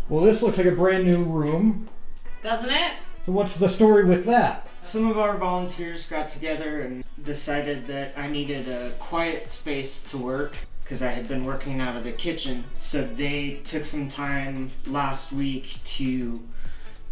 Well, this looks like a brand new room. Doesn't it? So what's the story with that? Some of our volunteers got together and decided that I needed a quiet space to work because I had been working out of the kitchen. So they took some time last week to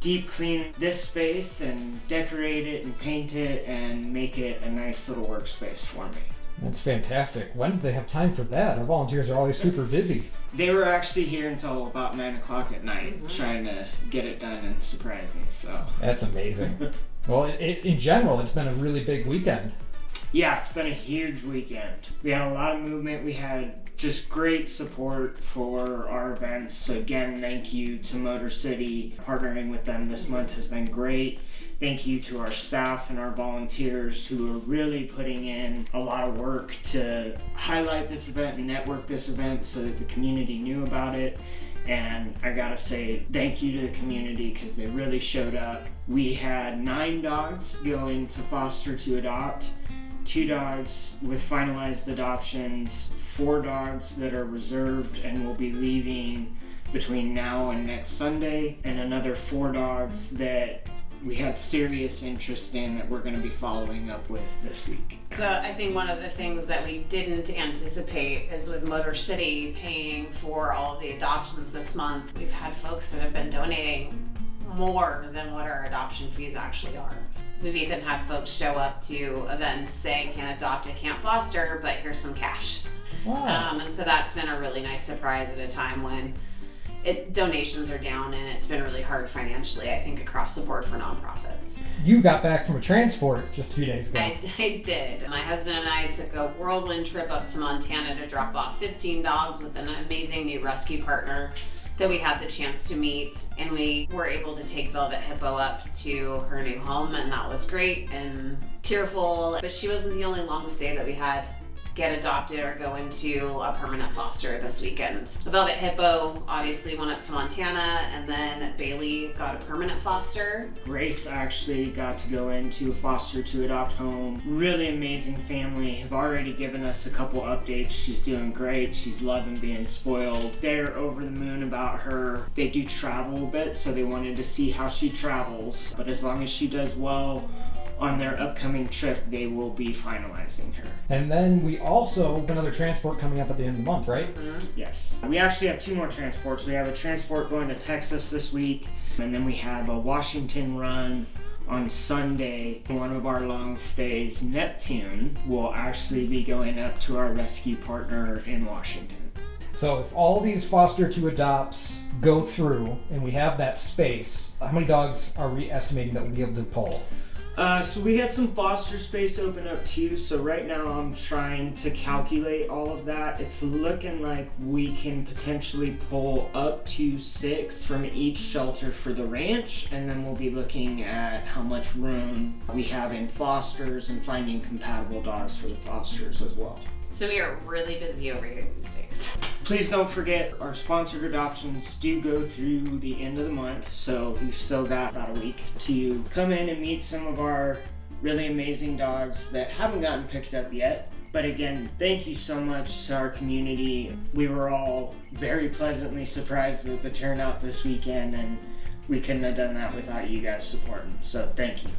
deep clean this space and decorate it and paint it and make it a nice little workspace for me. That's fantastic. When did they have time for that? Our volunteers are always super busy. They were actually here until about 9 o'clock at night trying to get it done and surprise me, so. That's amazing. Well, in general, it's been a really big weekend. Yeah, it's been a huge weekend. We had a lot of movement. We had just great support for our events. So again, thank you to Motor City. Partnering with them this month has been great. Thank you to our staff and our volunteers who are really putting in a lot of work to highlight this event and network this event so that the community knew about it. And I gotta say thank you to the community because they really showed up. We had 9 dogs going to foster to adopt, 2 dogs with finalized adoptions, 4 dogs that are reserved and will be leaving between now and next Sunday, and another 4 dogs that we had serious interest in that we're going to be following up with this week. So I think one of the things that we didn't anticipate is with Motor City paying for all of the adoptions this month, we've had folks that have been donating more than what our adoption fees actually are. We've even had folks show up to events say, can't adopt, I can't foster, but here's some cash. Wow. And so that's been a really nice surprise at a time when donations are down and it's been really hard financially, I think, across the board for nonprofits. You got back from a transport just a few days ago. I did. My husband and I took a whirlwind trip up to Montana to drop off 15 dogs with an amazing new rescue partner that we had the chance to meet, and we were able to take Velvet Hippo up to her new home, and that was great and tearful. But she wasn't the only long stay that we had get adopted or go into a permanent foster this weekend. The Velvet Hippo obviously went up to Montana, and then Bailey got a permanent foster. Grace actually got to go into a foster to adopt home. Really amazing family. Have already given us a couple updates. She's doing great. She's loving being spoiled. They're over the moon about her. They do travel a bit, so they wanted to see how she travels. But as long as she does well on their upcoming trip, they will be finalizing her. And then we also have another transport coming up at the end of the month, right? Yes. We actually have 2 more transports. We have a transport going to Texas this week, and then we have a Washington run on Sunday. One of our long stays, Neptune, will actually be going up to our rescue partner in Washington. So if all these foster to adopts go through and we have that space, how many dogs are we estimating that we'll be able to pull? So we had some foster space open up too, so right now I'm trying to calculate all of that. It's looking like we can potentially pull up to 6 from each shelter for the ranch, and then we'll be looking at how much room we have in fosters and finding compatible dogs for the fosters as well. So we are really busy over here these days. Please don't forget, our sponsored adoptions do go through the end of the month, so we've still got about a week to come in and meet some of our really amazing dogs that haven't gotten picked up yet. But again, thank you so much to our community. We were all very pleasantly surprised at the turnout this weekend, and we couldn't have done that without you guys supporting. So thank you.